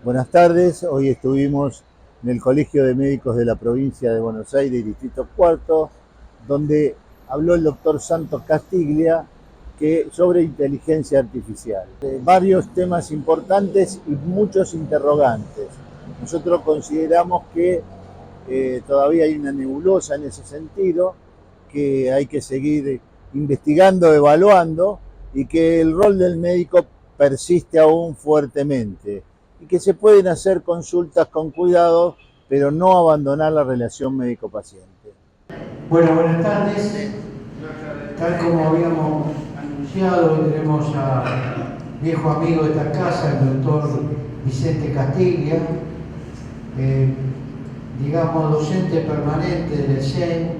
Buenas tardes, hoy estuvimos en el Colegio de Médicos de la Provincia de Buenos Aires, Distrito Cuarto, donde habló el doctor Santos Castiglia sobre inteligencia artificial. Varios temas importantes y muchos interrogantes. Nosotros consideramos que todavía hay una nebulosa en ese sentido, que hay que seguir investigando, evaluando, y que el rol del médico persiste aún fuertemente y que se pueden hacer consultas con cuidado, pero no abandonar la relación médico-paciente. Bueno, buenas tardes. Tal como habíamos anunciado, hoy tenemos a viejo amigo de esta casa, el doctor Vicente Castiglia, digamos docente permanente del CEN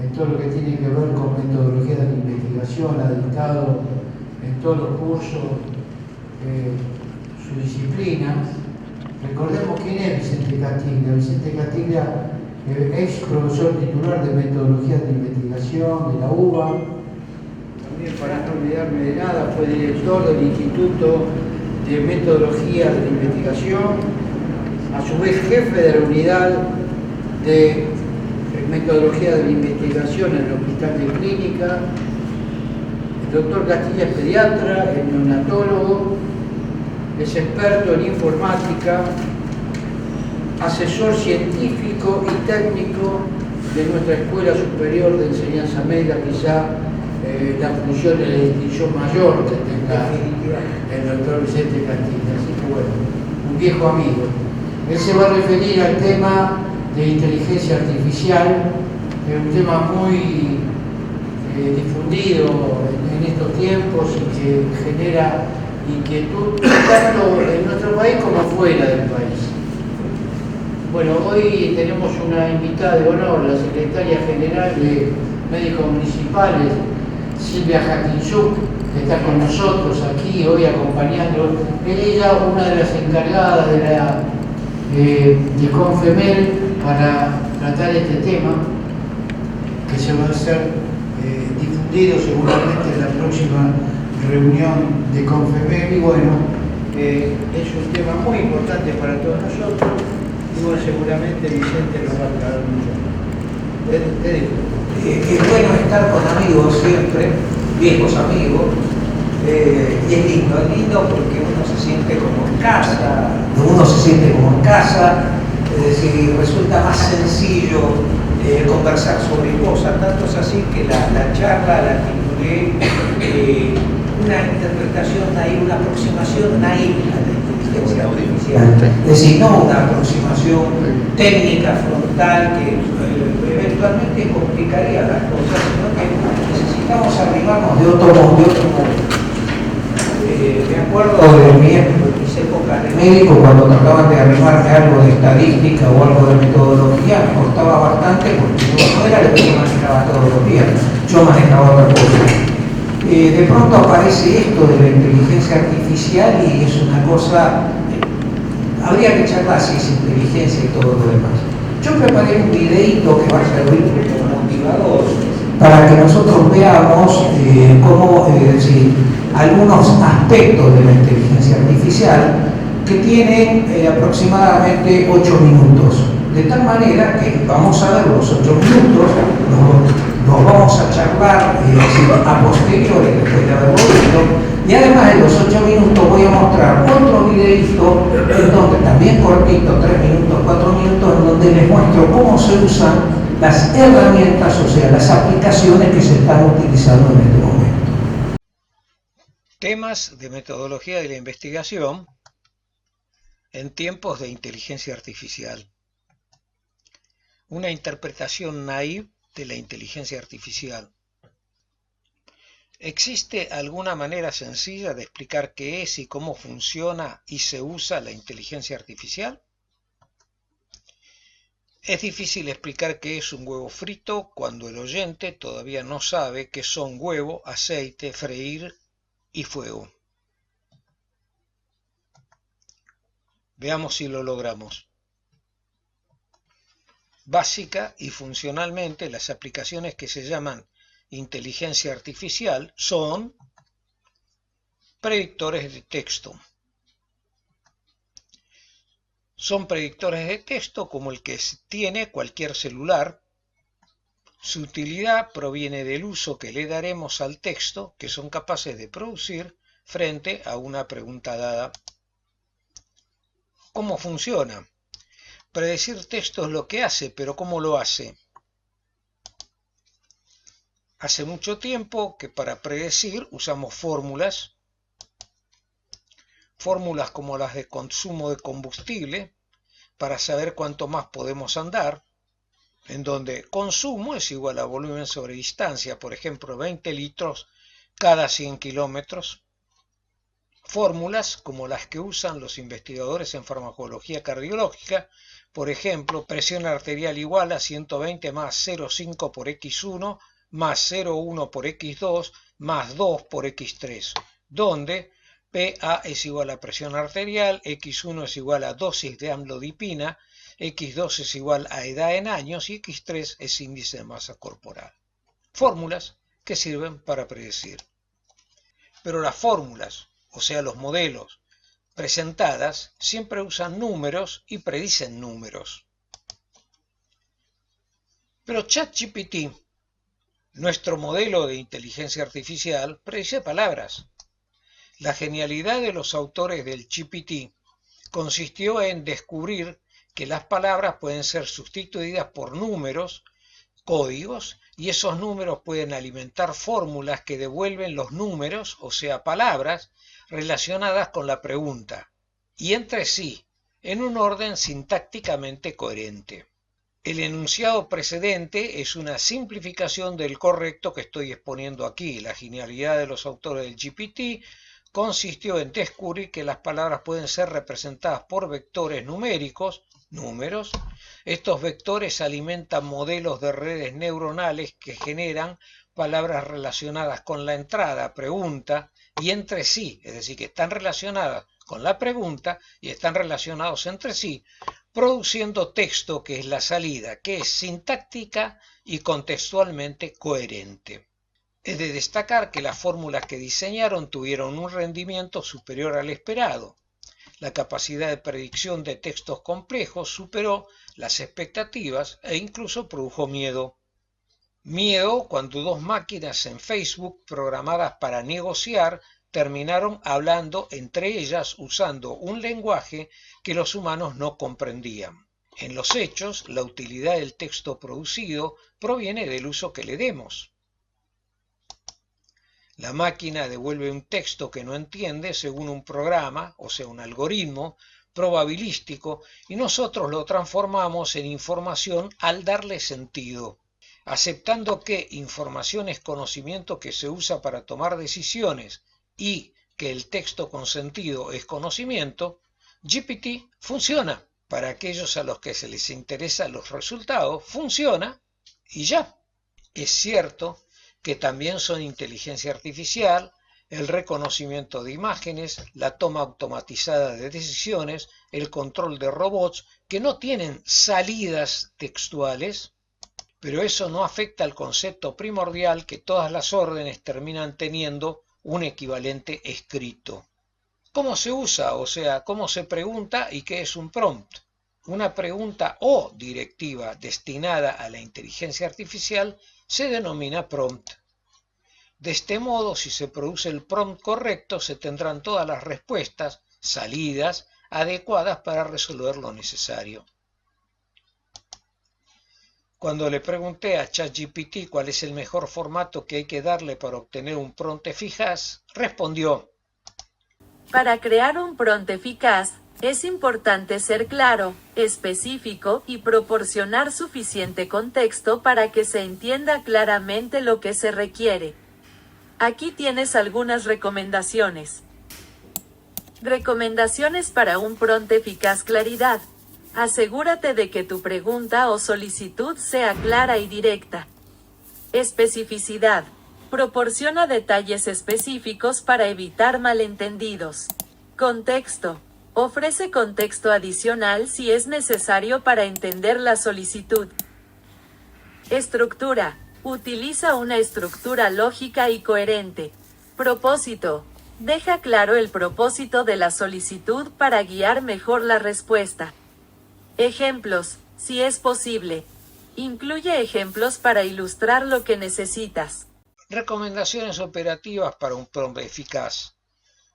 en todo lo que tiene que ver con metodología de la investigación, ha dictado en todos los cursos su disciplina. Recordemos quién es Vicente Castiglia. Vicente Castiglia ex profesor titular de metodología de investigación de la UBA. También, para no olvidarme de nada, fue director del Instituto de Metodología de la Investigación, a su vez jefe de la unidad de metodología de la investigación en el Hospital de Clínica. El doctor Castiglia es pediatra, es neonatólogo, es experto en informática, asesor científico y técnico de nuestra Escuela Superior de Enseñanza Médica, quizá la función de la distinción mayor que tenga el doctor Vicente Castiglia. Así que bueno, un viejo amigo. Él se va a referir al tema de inteligencia artificial, que es un tema muy difundido en estos tiempos y que genera inquietud tanto en nuestro país como fuera del país. Bueno, hoy tenemos una invitada de honor, la secretaria general de Médicos Municipales, Silvia Jakinchuk, que está con nosotros aquí hoy acompañando. Es ella una de las encargadas de Confemel para tratar este tema, que se va a hacer difundido seguramente en la próxima reunión de Confemel. Y bueno, es un tema muy importante para todos nosotros. Y bueno, seguramente Vicente lo va a aclarar mucho. Te digo. Es bueno estar con amigos siempre, viejos amigos, y es lindo porque uno se siente como en casa, es decir, resulta más sencillo conversar sobre cosas, tanto es así que la charla la titulé una interpretación naive, una aproximación naive a la inteligencia artificial, es decir, no una aproximación técnica frontal que eventualmente complicaría las cosas, sino que necesitamos arrimarnos de otro modo. Me acuerdo de mis épocas de médico, cuando trataban de arrimarme algo de estadística o algo de metodología, me costaba bastante porque no era lo que yo manejaba todos los días, yo manejaba otra cosa. De pronto aparece esto de la inteligencia artificial y es una cosa, habría que charlar si es inteligencia y todo lo demás. Yo preparé un videíto que va a servir como motivador para que nosotros veamos cómo, algunos aspectos de la inteligencia artificial que tienen aproximadamente 8 minutos. De tal manera que vamos a ver los 8 minutos, los vamos a charlar a posteriori después de haberlo visto, y además en los 8 minutos voy a mostrar otro videito en donde también cortito, 3 minutos, 4 minutos, en donde les muestro cómo se usan las herramientas, o sea, las aplicaciones que se están utilizando en este momento. Temas de metodología de la investigación en tiempos de inteligencia artificial. Una interpretación naive de la inteligencia artificial. ¿Existe alguna manera sencilla de explicar qué es y cómo funciona y se usa la inteligencia artificial? Es difícil explicar qué es un huevo frito cuando el oyente todavía no sabe qué son huevo, aceite, freír y fuego. Veamos si lo logramos. Básica y funcionalmente, las aplicaciones que se llaman inteligencia artificial son predictores de texto. Son predictores de texto como el que tiene cualquier celular. Su utilidad proviene del uso que le daremos al texto que son capaces de producir frente a una pregunta dada. ¿Cómo funciona? Predecir texto es lo que hace, pero ¿cómo lo hace? Hace mucho tiempo que para predecir usamos fórmulas como las de consumo de combustible, para saber cuánto más podemos andar, en donde consumo es igual a volumen sobre distancia, por ejemplo 20 litros cada 100 kilómetros. Fórmulas como las que usan los investigadores en farmacología cardiológica, por ejemplo, presión arterial igual a 120 más 0,5 por x1 más 0,1 por x2 más 2 por x3, donde PA es igual a presión arterial, x1 es igual a dosis de amlodipina, x2 es igual a edad en años y x3 es índice de masa corporal. Fórmulas que sirven para predecir. Pero las fórmulas, o sea los modelos presentadas, siempre usan números y predicen números. Pero ChatGPT, nuestro modelo de inteligencia artificial, predice palabras. La genialidad de los autores del GPT consistió en descubrir que las palabras pueden ser sustituidas por números, códigos, y esos números pueden alimentar fórmulas que devuelven los números, o sea, palabras, relacionadas con la pregunta, y entre sí, en un orden sintácticamente coherente. El enunciado precedente es una simplificación del correcto que estoy exponiendo aquí. La genialidad de los autores del GPT consistió en descubrir que las palabras pueden ser representadas por vectores numéricos, números. Estos vectores alimentan modelos de redes neuronales que generan palabras relacionadas con la entrada, pregunta, y entre sí, es decir, que están relacionadas con la pregunta y están relacionados entre sí, produciendo texto que es la salida, que es sintáctica y contextualmente coherente. Es de destacar que las fórmulas que diseñaron tuvieron un rendimiento superior al esperado. La capacidad de predicción de textos complejos superó las expectativas e incluso produjo miedo. Miedo cuando dos máquinas en Facebook programadas para negociar terminaron hablando entre ellas usando un lenguaje que los humanos no comprendían. En los hechos, la utilidad del texto producido proviene del uso que le demos. La máquina devuelve un texto que no entiende según un programa, o sea, un algoritmo probabilístico, y nosotros lo transformamos en información al darle sentido. Aceptando que información es conocimiento que se usa para tomar decisiones y que el texto con sentido es conocimiento, GPT funciona. Para aquellos a los que se les interesan los resultados, funciona y ya. Es cierto que también son inteligencia artificial, el reconocimiento de imágenes, la toma automatizada de decisiones, el control de robots que no tienen salidas textuales, pero eso no afecta al concepto primordial que todas las órdenes terminan teniendo un equivalente escrito. ¿Cómo se usa? O sea, ¿cómo se pregunta y qué es un prompt? Una pregunta o directiva destinada a la inteligencia artificial se denomina prompt. De este modo, si se produce el prompt correcto, se tendrán todas las respuestas, salidas, adecuadas para resolver lo necesario. Cuando le pregunté a ChatGPT cuál es el mejor formato que hay que darle para obtener un prompt eficaz, respondió: para crear un prompt eficaz, es importante ser claro, específico y proporcionar suficiente contexto para que se entienda claramente lo que se requiere. Aquí tienes algunas recomendaciones. Recomendaciones para un prompt eficaz: claridad. Asegúrate de que tu pregunta o solicitud sea clara y directa. Especificidad. Proporciona detalles específicos para evitar malentendidos. Contexto. Ofrece contexto adicional si es necesario para entender la solicitud. Estructura. Utiliza una estructura lógica y coherente. Propósito. Deja claro el propósito de la solicitud para guiar mejor la respuesta. Ejemplos, si es posible. Incluye ejemplos para ilustrar lo que necesitas. Recomendaciones operativas para un prompt eficaz.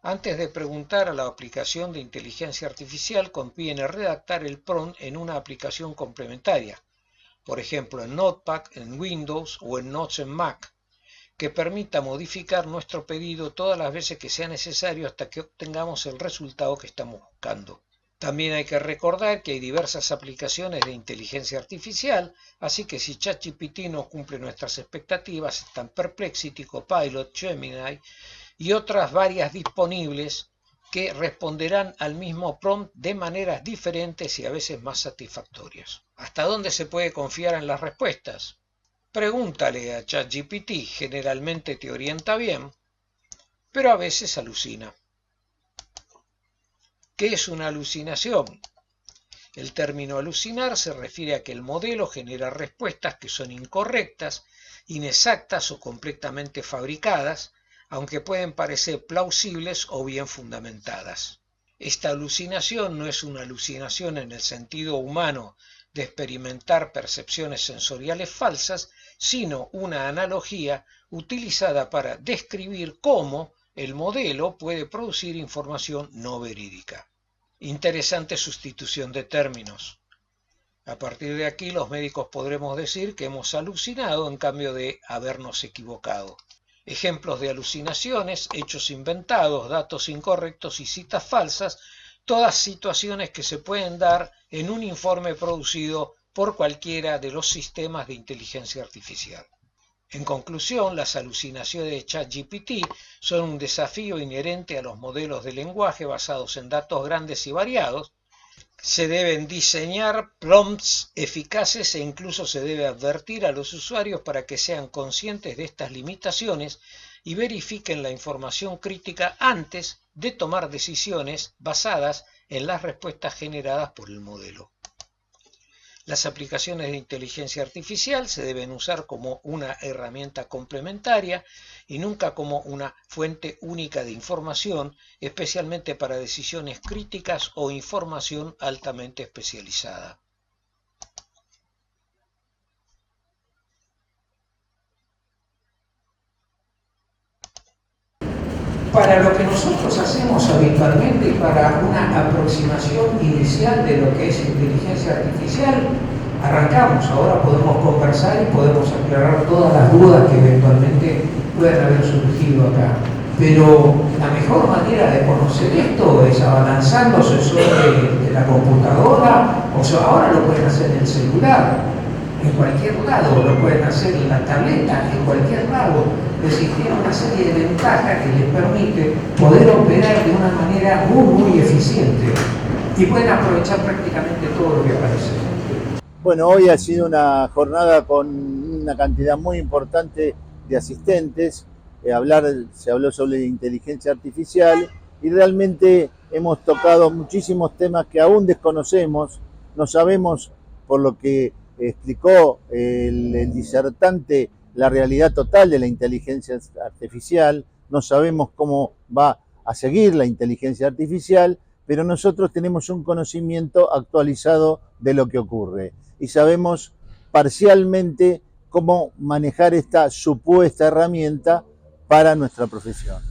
Antes de preguntar a la aplicación de inteligencia artificial, conviene redactar el prompt en una aplicación complementaria, por ejemplo en Notepad, en Windows o en Notes en Mac, que permita modificar nuestro pedido todas las veces que sea necesario hasta que obtengamos el resultado que estamos buscando. También hay que recordar que hay diversas aplicaciones de inteligencia artificial, así que si ChatGPT no cumple nuestras expectativas, están Perplexity, Copilot, Gemini y otras varias disponibles que responderán al mismo prompt de maneras diferentes y a veces más satisfactorias. ¿Hasta dónde se puede confiar en las respuestas? Pregúntale a ChatGPT, generalmente te orienta bien, pero a veces alucina. ¿Qué es una alucinación? El término alucinar se refiere a que el modelo genera respuestas que son incorrectas, inexactas o completamente fabricadas, aunque pueden parecer plausibles o bien fundamentadas. Esta alucinación no es una alucinación en el sentido humano de experimentar percepciones sensoriales falsas, sino una analogía utilizada para describir cómo el modelo puede producir información no verídica. Interesante sustitución de términos. A partir de aquí los médicos podremos decir que hemos alucinado en cambio de habernos equivocado. Ejemplos de alucinaciones, hechos inventados, datos incorrectos y citas falsas, todas situaciones que se pueden dar en un informe producido por cualquiera de los sistemas de inteligencia artificial. En conclusión, las alucinaciones de ChatGPT son un desafío inherente a los modelos de lenguaje basados en datos grandes y variados. Se deben diseñar prompts eficaces e incluso se debe advertir a los usuarios para que sean conscientes de estas limitaciones y verifiquen la información crítica antes de tomar decisiones basadas en las respuestas generadas por el modelo. Las aplicaciones de inteligencia artificial se deben usar como una herramienta complementaria y nunca como una fuente única de información, especialmente para decisiones críticas o información altamente especializada. Para lo que nosotros hacemos habitualmente y para una aproximación inicial de lo que es inteligencia artificial, arrancamos. Ahora podemos conversar y podemos aclarar todas las dudas que eventualmente puedan haber surgido acá. Pero la mejor manera de conocer esto es abalanzándose sobre la computadora, o sea, ahora lo pueden hacer en el celular, en cualquier lado, lo pueden hacer en la tableta, en cualquier lado. Es decir, tiene una serie de ventajas que les permite poder operar de una manera muy eficiente y pueden aprovechar prácticamente todo lo que aparece. Bueno, hoy ha sido una jornada con una cantidad muy importante de asistentes. Se habló sobre inteligencia artificial y realmente hemos tocado muchísimos temas que aún desconocemos. No sabemos, por lo que explicó el disertante, la realidad total de la inteligencia artificial. No sabemos cómo va a seguir la inteligencia artificial, pero nosotros tenemos un conocimiento actualizado de lo que ocurre y sabemos parcialmente cómo manejar esta supuesta herramienta para nuestra profesión.